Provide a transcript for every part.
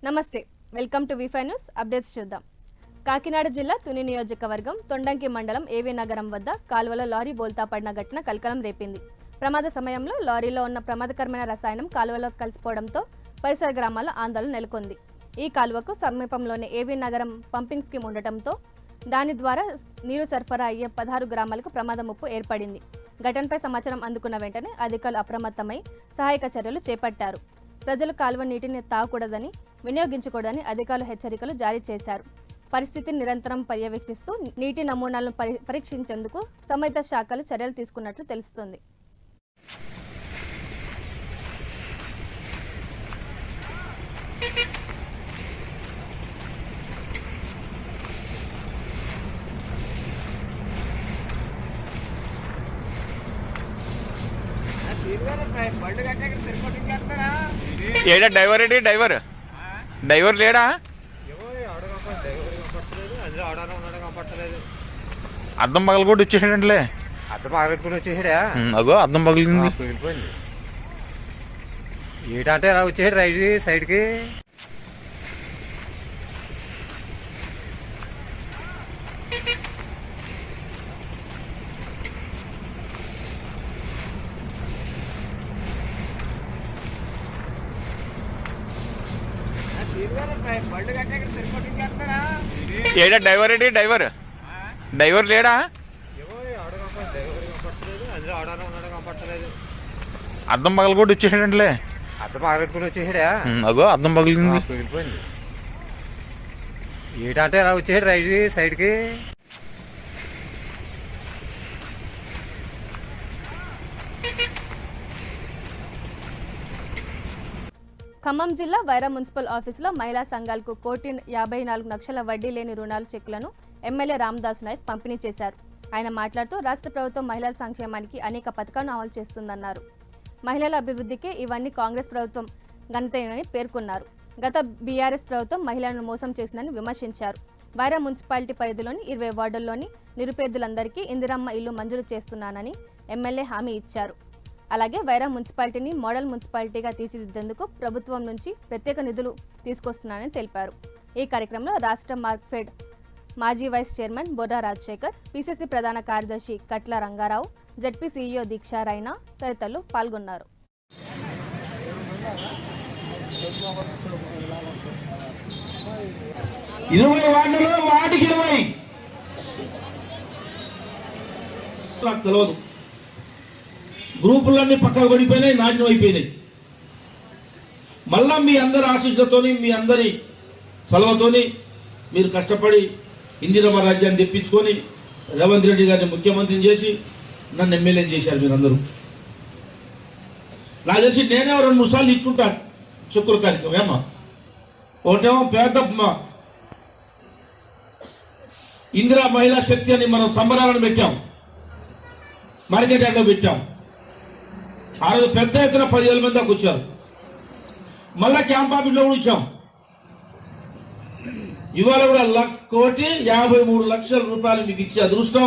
నమస్తే, welcome to వి5 news updates. చూద్దాం. కాకినాడ జిల్లా తుని నియోజకవర్గం తొండంకి మండలం ఏవీ నగరం వద్ద కాలువలో లారీ బోల్తా పడిన ఘటన కలకలం రేపింది. ప్రమాద సమయంలో లారీలో ఉన్న ప్రమాదకరమైన రసాయనం కాలువలో కలిసిపోవడంతో పరిసర గ్రామాల్లో ఆందోళన నెలకొంది. ఈ కాలువకు సమీపంలోనే ఏవీ నగరం పంపింగ్ స్కీమ్ ఉండటంతో దాని ద్వారా నీరు సరఫరా అయ్యే 16 గ్రామాలకు ప్రమాద ముప్పు ఏర్పడింది. ఘటనపై సమాచారం అందుకున్న వెంటనే అధికారులు అప్రమత్తమై సహాయక చర్యలు చేపట్టారు. ప్రజలు కాలువ నీటిని తాగకూడదని, వినియోగించకూడదని అధికారులు హెచ్చరికలు జారీ చేశారు. పరిస్థితిని నిరంతరం పర్యవేక్షిస్తూ నీటి నమూనాలను పరీక్షించేందుకు సంబంధిత శాఖలు చర్యలు తీసుకున్నట్లు తెలుస్తోంది. ఏడా డ్రైవర్ ఏంటి? డ్రైవర్ లేడా? అద్దం పగలు కూడా వచ్చేసాడంటే అద్దం పగలెట్టుకుని వచ్చేసాడా? అగో అద్దం పగిలింది. పగిలిపోయింది. ఏటంటే ఎలా వచ్చేసాడు రైట్ సైడ్కి. ఏడా డ్రైవర్ ఏంటి? డ్రైవర్ లేడా? అద్దం పగలు కూడా వచ్చేసాడంటే అద్దం పగలెట్టుకుని వచ్చేసాడా? అగో అద్దం పగిలింది. పగిలిపోయింది. ఏటంటే ఎలా వచ్చేసాడు రైట్ సైడ్కి. ఖమ్మం జిల్లా వైరా మున్సిపల్ ఆఫీసులో మహిళా సంఘాలకు 1,54,00,000 వడ్డీ లేని రుణాల చెక్కులను ఎమ్మెల్యే రామదాసు నాయక్ పంపిణీ చేశారు. ఆయన మాట్లాడుతూ రాష్ట్ర ప్రభుత్వం మహిళల సంక్షేమానికి అనేక పథకాలను అమలు చేస్తుందన్నారు. మహిళల అభివృద్ధికి ఇవన్నీ కాంగ్రెస్ ప్రభుత్వం ఘనతేనని పేర్కొన్నారు. గత బీఆర్ఎస్ ప్రభుత్వం మహిళలను మోసం చేసిందని విమర్శించారు. వైరా మున్సిపాలిటీ పరిధిలోని 20 వార్డుల్లోని నిరుపేదలందరికీ ఇందిరమ్మ ఇల్లు మంజూరు చేస్తున్నానని ఎమ్మెల్యే హామీ ఇచ్చారు. అలాగే వైరా మున్సిపాలిటీని మోడల్ మున్సిపాలిటీగా తీర్చిదిద్దేందుకు ప్రభుత్వం నుంచి ప్రత్యేక నిధులు తీసుకొస్తున్నానని తెలిపారు. ఈ కార్యక్రమంలో రాష్ట్ర మార్క్ఫెడ్ మాజీ vice chairman Borra Rajasekhar, PCC ప్రధాన కార్యదర్శి కట్ల రంగారావు, జెడ్పీ సీఈఓ దీక్షా రైనా తదితరులు పాల్గొన్నారు. నాకు తెలియదు, గ్రూపులన్నీ పక్కకు పడిపోయినాయి, నాశనం అయిపోయినాయి. మళ్ళా మీ అందరి ఆశీస్సులతోని, మీ అందరి సలవతోని మీరు కష్టపడి ఇందిరమ్మ రాజ్యాన్ని తెప్పించుకొని రేవంత్ రెడ్డి గారిని ముఖ్యమంత్రిని చేసి నన్ను ఎమ్మెల్యే చేశారు. మీరందరూ నాకు తెలిసి నేనే 2-3 సార్లు ఇచ్చుంటాను చెక్కుల కార్యక్రమం. ఏమా ఒకటేమో పేద ఇందిరా మహిళా శక్తి అని మనం సంబరాలను పెట్టాం, మార్కెట్ యార్డ్లో పెట్టాం. ఆ రోజు పెద్ద ఎత్తున 10,000 మంది దాకా వచ్చారు. మళ్ళా క్యాంప్ ఆఫీస్లో కూడా ఇచ్చాం. ఇవాళ కూడా 1,53,00,000 రూపాయలు మీకు ఇచ్చే అదృష్టం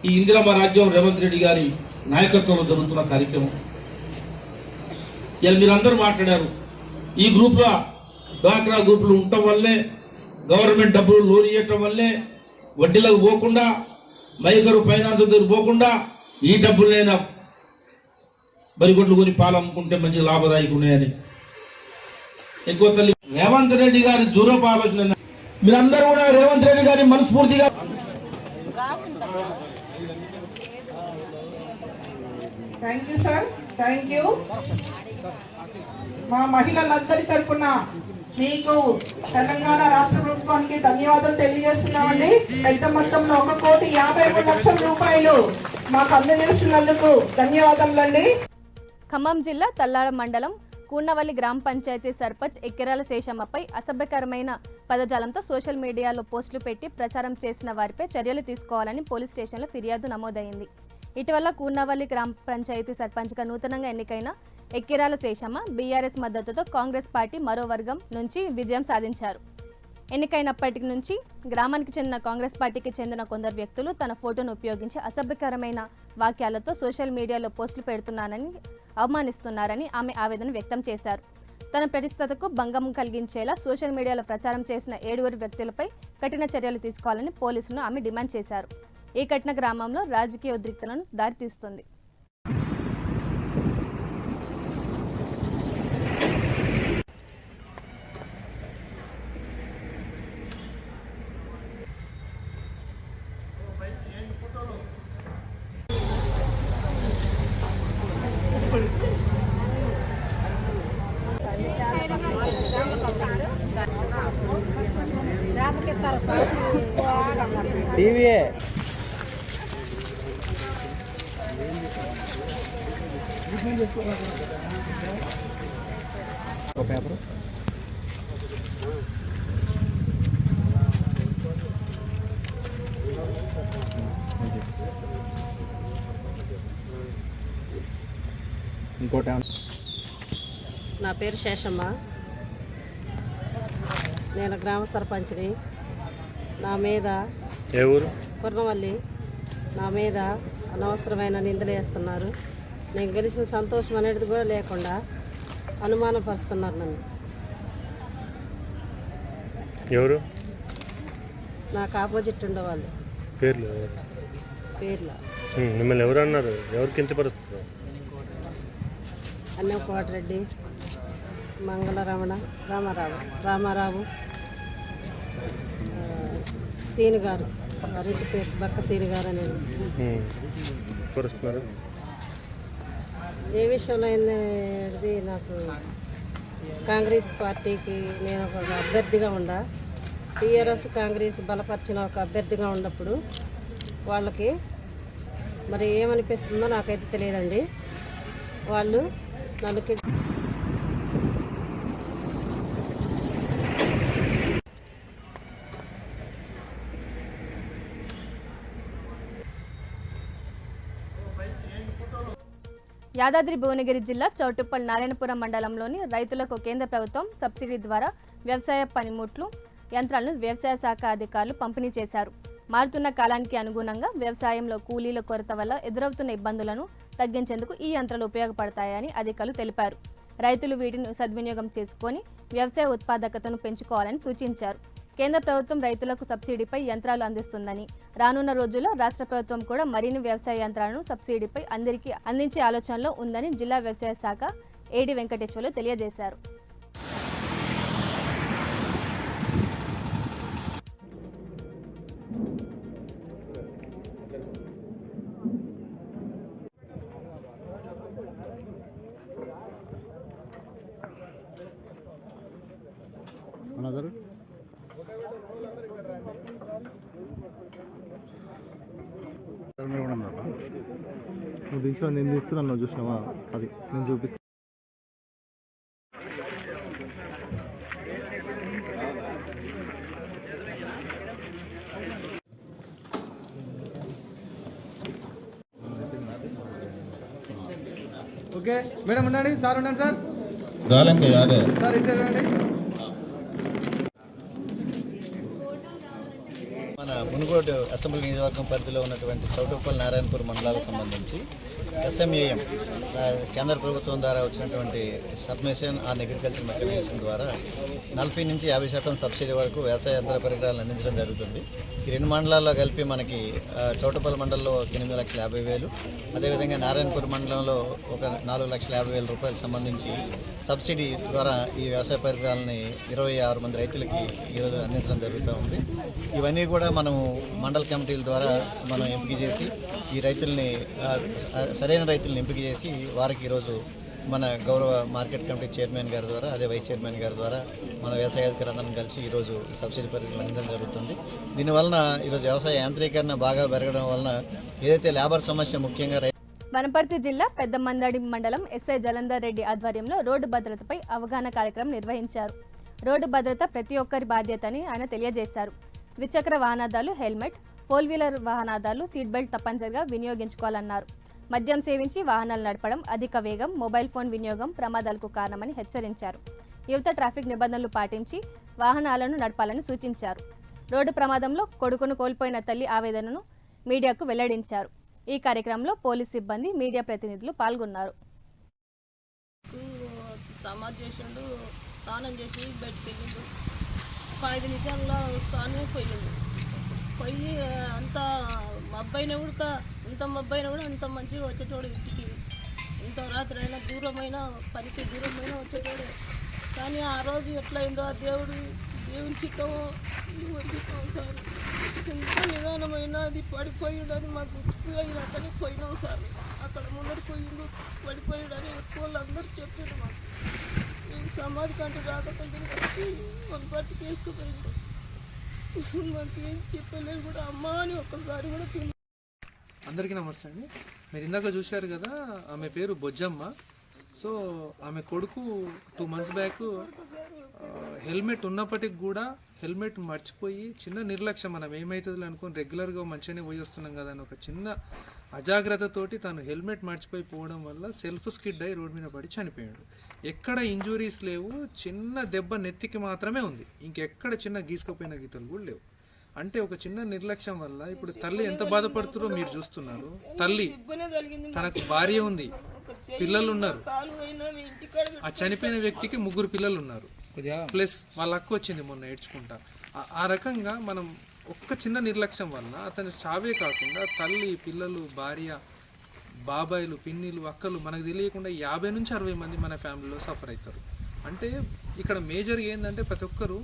ఈ ఇందిరమ్మ రాజ్యం రేవంత్ రెడ్డి గారి నాయకత్వంలో జరుగుతున్న కార్యక్రమం. ఇలా మీరందరూ మాట్లాడారు. ఈ గ్రూప్లో డ్వాక్రా గ్రూపులు ఉండటం వల్లే, గవర్నమెంట్ డబ్బులు లోన్ ఇవ్వటం వల్లే వడ్డీలకు పోకుండా, మైకరు ఫైనాన్స్ దగ్గర పోకుండా ఈ డబ్బులైనా బరిగొడ్లు కొని పాలు అమ్ముకుంటే మంచి లాభదాయకున్నాయని. ఇంకో తల్లి రేవంత్ రెడ్డి గారి దూరపు ఆలోచన. మీరందరూ కూడా రేవంత్ రెడ్డి గారిని మనస్ఫూర్తిగా thank you sir, thank you. మా మహిళలందరి తరఫున మీకు తెలంగాణ రాష్ట్ర ప్రభుత్వానికి ధన్యవాదాలు తెలియజేస్తున్నామండి. పెద్ద మొత్తంలో 1,53,00,000 రూపాయలు మాకు అందజేస్తున్నందుకు ధన్యవాదములండి. ఖమ్మం జిల్లా తల్లాడ మండలం కూన్నవల్లి గ్రామ పంచాయతీ సర్పంచ్ ఎక్కిరాల శేషమ్మపై అసభ్యకరమైన పదజాలంతో సోషల్ మీడియాలో పోస్టులు పెట్టి ప్రచారం చేసిన వారిపై చర్యలు తీసుకోవాలని పోలీస్ స్టేషన్లో ఫిర్యాదు నమోదైంది. ఇటీవల కూన్నవల్లి గ్రామ పంచాయతీ సర్పంచ్గా నూతనంగా ఎన్నికైన ఎక్కిరాల శేషమ్మ బీఆర్ఎస్ మద్దతుతో కాంగ్రెస్ పార్టీ మరో వర్గం నుంచి విజయం సాధించారు. ఎన్నికైనప్పటి నుంచి గ్రామానికి చెందిన కాంగ్రెస్ పార్టీకి చెందిన కొందరు వ్యక్తులు తన ఫోటోను ఉపయోగించి అసభ్యకరమైన వాక్యాలతో సోషల్ మీడియాలో పోస్టులు పెడుతున్నానని అవమానిస్తున్నారని ఆమె ఆవేదన వ్యక్తం చేశారు. తన ప్రతిష్టతకు భంగం కలిగించేలా సోషల్ మీడియాలో ప్రచారం చేసిన 7 వ్యక్తులపై కఠిన చర్యలు తీసుకోవాలని పోలీసులను ఆమె డిమాండ్ చేశారు. ఈ ఘటన గ్రామంలో రాజకీయ ఉద్రిక్తలను దారితీస్తుంది. నా పేరు శేషమ్మ. నేను గ్రామ సర్పంచ్ని. నా మీద ఏ ఊరు? కుర్నవల్లి. నా మీద అనవసరమైన నిందలు వేస్తున్నారు. నేను గెలిచిన సంతోషం అనేది కూడా లేకుండా అనుమానపరుస్తున్నారు నన్ను. ఎవరు? నాకు ఆపోజిట్ ఉండేవాళ్ళు. పేర్లు మిమ్మల్ని ఎవరు అన్నారు? ఎవరు కించపరుస్తున్నారు? అన్నం కోటరెడ్డి, మంగళరమణ, రామారావు, సీని గారు, వారింటి పేరు బక్క సీని గారు అనేది. పరుస్తున్నారు. ఏ విషయంలో అనేది నాకు కాంగ్రెస్ పార్టీకి నేను ఒక అభ్యర్థిగా ఉండా, టీఆర్ఎస్ కాంగ్రెస్ బలపరిచిన ఒక అభ్యర్థిగా ఉన్నప్పుడు వాళ్ళకి మరి ఏమనిపిస్తుందో నాకైతే తెలియదండి. వాళ్ళు నన్ను యాదాద్రి భువనగిరి జిల్లా చౌటుప్పల్ నారాయణపురం మండలంలోని రైతులకు కేంద్ర ప్రభుత్వం సబ్సిడీ ద్వారా వ్యవసాయ పనిముట్లు, యంత్రాలను వ్యవసాయ శాఖ అధికారులు పంపిణీ చేశారు. మారుతున్న కాలానికి అనుగుణంగా వ్యవసాయంలో కూలీల కొరత వల్ల ఎదురవుతున్న ఇబ్బందులను తగ్గించేందుకు ఈ యంత్రాలు ఉపయోగపడతాయని అధికారులు తెలిపారు. రైతులు వీటిని సద్వినియోగం చేసుకొని వ్యవసాయ ఉత్పాదకతను పెంచుకోవాలని సూచించారు. కేంద్ర ప్రభుత్వం రైతులకు సబ్సిడీపై యంత్రాలు అందిస్తుందని, రానున్న రోజుల్లో రాష్ట్ర ప్రభుత్వం కూడా మరిన్ని వ్యవసాయ యంత్రాలను సబ్సిడీపై అందరికీ అందించే ఆలోచనలో ఉందని జిల్లా వ్యవసాయ శాఖ ఏడి వెంకటేశ్వర్లు తెలియజేశారు. నువ్వు దీక్ష నేను తీస్తున్నాను, నువ్వు చూసినావా? అది నేను చూపిస్తాను. ఓకే మేడం ఉండండి, సార్ ఉండండి సార్. సార్ ఇచ్చారండి. మన మునుగోడు అసెంబ్లీ నియోజకవర్గం పరిధిలో ఉన్నటువంటి చౌటుప్పల్ నారాయణపూర్ మండలాలకు సంబంధించి SMAM కేంద్ర ప్రభుత్వం ద్వారా వచ్చినటువంటి సబ్మిషన్ ఆన్ అగ్రికల్చర్ మెకనైజేషన్ ద్వారా 40 నుంచి 50% సబ్సిడీ వరకు వ్యవసాయ యంత్ర పరికరాలను అందించడం జరుగుతుంది. ఈ 2 మండలాల్లో కలిపి మనకి చౌటుప్పల్ మండలంలో 8,50,000, అదేవిధంగా నారాయణపూర్ మండలంలో ఒక 4,50,000 రూపాయలకు సంబంధించి సబ్సిడీ ద్వారా ఈ వ్యవసాయ పరికరాలని 26 మంది రైతులకి ఈరోజు అందించడం జరుగుతూ ఉంది. ఇవన్నీ కూడా మనము మండల కమిటీల ద్వారా మనం ఎంపిక చేసి ఈ రైతుల్ని సరైన రైతులను ఎంపిక చేసి వారికి ఈరోజు మన గౌరవ మార్కెట్ కమిటీ చైర్మన్ గారి ద్వారా, అదే వైస్ చైర్మన్ గారి ద్వారా మన వ్యవసాయ అధికారులందరం కలిసి ఈరోజు సబ్సిడీ పరికరాలు అందించడం జరుగుతుంది. దీనివలన ఈరోజు వ్యవసాయ యాంత్రీకరణ బాగా పెరగడం వలన ఏదైతే లేబర్ సమస్య ముఖ్యంగా వనపర్తి జిల్లా పెద్దమందడి మండలం ఎస్ఐ జలంధర్ రెడ్డి ఆధ్వర్యంలో రోడ్డు భద్రతపై అవగాహన కార్యక్రమం నిర్వహించారు. రోడ్డు భద్రత ప్రతి ఒక్కరి బాధ్యతని ఆయన తెలియజేశారు. ద్విచక్ర వాహనదారులు హెల్మెట్, 4 వీలర్ వాహనదారులు సీట్ బెల్ట్ తప్పనిసరిగా వినియోగించుకోవాలన్నారు. మద్యం సేవించి వాహనాలు నడపడం, అధిక వేగం, మొబైల్ ఫోన్ వినియోగం ప్రమాదాలకు కారణమని హెచ్చరించారు. యువత ట్రాఫిక్ నిబంధనలు పాటించి వాహనాలను నడపాలని సూచించారు. రోడ్డు ప్రమాదంలో కొడుకును కోల్పోయిన తల్లి ఆవేదనను మీడియాకు వెల్లడించారు. ఈ కార్యక్రమంలో పోలీస్ సిబ్బంది, మీడియా ప్రతినిధులు పాల్గొన్నారు. సమాధి చేసిండు, స్నానం చేసి బయటకు వెళ్ళిండు. ఒక 5 నిమిషాల్లో స్నానం పోయిండు. పోయి అంత మబ్బైనా కూడా అంత మంచిగా వచ్చేటోడు ఇంటికి. ఇంత రాత్రి అయినా దూరమైన పనికి దూరమైన వచ్చేటోడే. కానీ ఆ రోజు ఎట్లయిందో ఆ దేవుని చిత్తమో దేవుడి చిత్తమో సార్. ఎంత నిదానమైన అది పడిపోయిండని మాకు అయినాకనే పోయినాం సార్. అక్కడ ముందర పోయిండు పడిపోయాడని ఎక్కువ వాళ్ళందరూ చెప్పారు మాకు. మేము సమాధి కంటే రాకపోతే వచ్చి మన బట్టి తీసుకుపోయిండు. మనకి ఏం చెప్పలేదు కూడా అమ్మ అని ఒక్కసారి కూడా తిన్నాం. అందరికీ నమస్తే అండి. మీరు ఇందాక చూశారు కదా, ఆమె పేరు బొజ్జమ్మ. సో ఆమె కొడుకు 2 months బ్యాక్ హెల్మెట్ ఉన్నప్పటికి కూడా హెల్మెట్ మర్చిపోయి చిన్న నిర్లక్ష్యం, మనం ఏమవుతుంది అనుకుని రెగ్యులర్గా మంచిగానే పోయి వస్తున్నాం కదా అని ఒక చిన్న అజాగ్రత్తతోటి తను హెల్మెట్ మర్చిపోయి పోవడం వల్ల సెల్ఫ్ స్కిడ్ అయి రోడ్ మీద పడి చనిపోయాడు. ఎక్కడ ఇంజురీస్ లేవు, చిన్న దెబ్బ నెత్తికి మాత్రమే ఉంది, ఇంకెక్కడ చిన్న గీసుకపోయిన గీతలు కూడా లేవు. అంటే ఒక చిన్న నిర్లక్ష్యం వల్ల ఇప్పుడు తల్లి ఎంత బాధపడుతుందో మీరు చూస్తున్నారు. తల్లి, తనకు భార్య ఉంది, పిల్లలు ఉన్నారు. ఆ చనిపోయిన వ్యక్తికి 3 పిల్లలు ఉన్నారు, ప్లస్ వాళ్ళ అక్క వచ్చింది మొన్న ఏడ్చుకుంటా. ఆ రకంగా మనం ఒక్క చిన్న నిర్లక్ష్యం వల్ల అతని చావే కాకుండా తల్లి, పిల్లలు, భార్య, బాబాయిలు, పిన్నిలు, అక్కలు, మనకు తెలియకుండా 50 నుంచి 60 మంది మన ఫ్యామిలీలో సఫర్ అవుతారు. అంటే ఇక్కడ మేజర్గా ఏంటంటే ప్రతి ఒక్కరు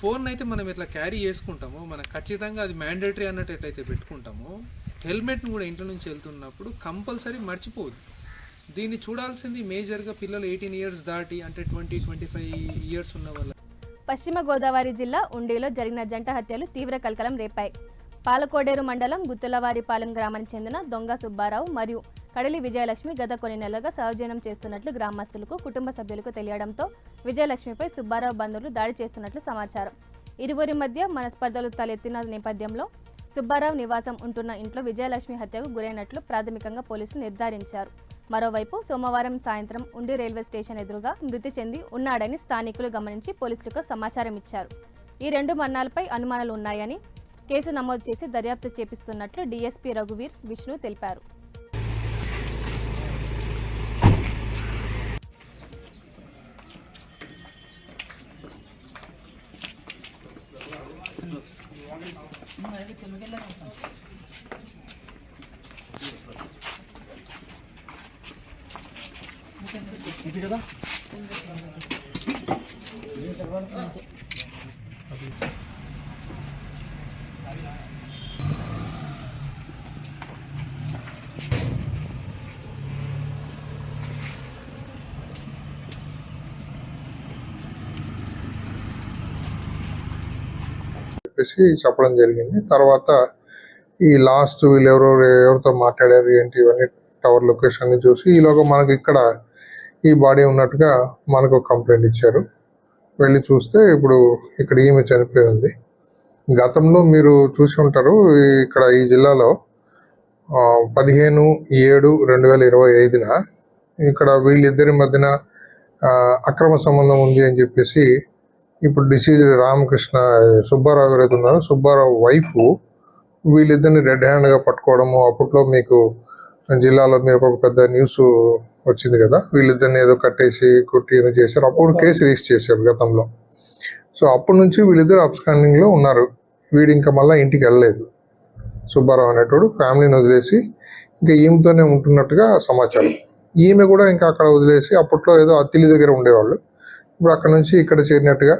ఫోన్ అయితే మనం ఎట్లా క్యారీ చేసుకుంటామో, మనం ఖచ్చితంగా అది మ్యాండేటరీ అన్నట్టు ఎట్లయితే పెట్టుకుంటామో, హెల్మెట్ని కూడా ఇంట్లో నుంచి వెళ్తున్నప్పుడు కంపల్సరీ మర్చిపోవద్దు. దీన్ని చూడాల్సింది మేజర్గా పిల్లలు 18 years దాటి, అంటే 20-25 years ఉన్న వాళ్ళ. పశ్చిమ గోదావరి జిల్లా ఉండిలో జరిగిన జంట హత్యలు తీవ్ర కలకలం రేపాయి. పాలకోడేరు మండలం గుత్తులవారిపాలెం గ్రామానికి చెందిన దొంగ సుబ్బారావు మరియు కడలి విజయలక్ష్మి గత కొన్ని నెలలుగా సహజీవనం చేస్తున్నట్లు గ్రామస్తులకు, కుటుంబ సభ్యులకు తెలియడంతో విజయలక్ష్మిపై సుబ్బారావు బంధువులు దాడి చేస్తున్నట్లు సమాచారం. ఇరువురి మధ్య మనస్పర్ధలు తలెత్తిన నేపథ్యంలో సుబ్బారావు నివాసం ఉంటున్న ఇంట్లో విజయలక్ష్మి హత్యకు గురైనట్లు ప్రాథమికంగా పోలీసులు నిర్ధారించారు. మరోవైపు సోమవారం సాయంత్రం ఉండి రైల్వే స్టేషన్ ఎదురుగా మృతి చెంది ఉన్నాడని స్థానికులు గమనించి పోలీసులకు సమాచారం ఇచ్చారు. ఈ 2 మరణాలపై అనుమానాలు ఉన్నాయని కేసు నమోదు చేసి దర్యాప్తు చేపిస్తున్నట్లు డీఎస్పీ రఘువీర్ విష్ణు తెలిపారు. చెప్పేసి చెప్పడం జరిగింది. తర్వాత ఈ లాస్ట్ వీళ్ళు ఎవరితో మాట్లాడారు ఏంటి ఇవన్నీ టవర్ లొకేషన్ ని చూసి ఈలోగా మనకి ఇక్కడ ఈ బాడీ ఉన్నట్టుగా మనకు కంప్లైంట్ ఇచ్చారు. వెళ్ళి చూస్తే ఇప్పుడు ఇక్కడ ఈమె చనిపోయి ఉంది. గతంలో మీరు చూసి ఉంటారు, ఇక్కడ ఈ జిల్లాలో 15/7/2025 ఇక్కడ వీళ్ళిద్దరి మధ్యన అక్రమ సంబంధం ఉంది అని చెప్పేసి ఇప్పుడు డిసీజ్ రామకృష్ణ సుబ్బారావు ఎవరైతే ఉన్నారో సుబ్బారావు వైఫ్ వీళ్ళిద్దరిని రెడ్ హ్యాండ్గా పట్టుకోవడము, అప్పట్లో మీకు జిల్లాలో మీరు ఒక పెద్ద న్యూస్ వచ్చింది కదా, వీళ్ళిద్దరిని ఏదో కట్టేసి కొట్టి ఏదో చేశారు. అప్పుడు కేసు రిజిస్టర్ చేశారు గతంలో. సో అప్పటి నుంచి వీళ్ళిద్దరు అబ్స్కాండింగ్ లో ఉన్నారు. వీడు ఇంకా మళ్ళీ ఇంటికి వెళ్ళలేదు. సుబ్బారావు అనేటోడు ఫ్యామిలీని వదిలేసి ఇంకా ఈమెతోనే ఉంటున్నట్టుగా సమాచారం. ఈమె కూడా ఇంకా అక్కడ వదిలేసి అప్పట్లో ఏదో అత్తిలి దగ్గర ఉండేవాళ్ళు, ఇప్పుడు అక్కడ నుంచి ఇక్కడ చేరినట్టుగా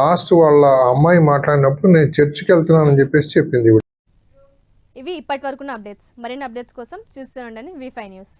లాస్ట్ వాళ్ళ అమ్మాయి మాట్లాడినప్పుడు నేను చర్చికి వెళ్తున్నానని చెప్పేసి చెప్పింది. ఇవి ఇప్పటి వరకున్న అప్డేట్స్. మరిన్ని అప్డేట్స్ కోసం చూస్తూ ఉండండి V5 న్యూస్.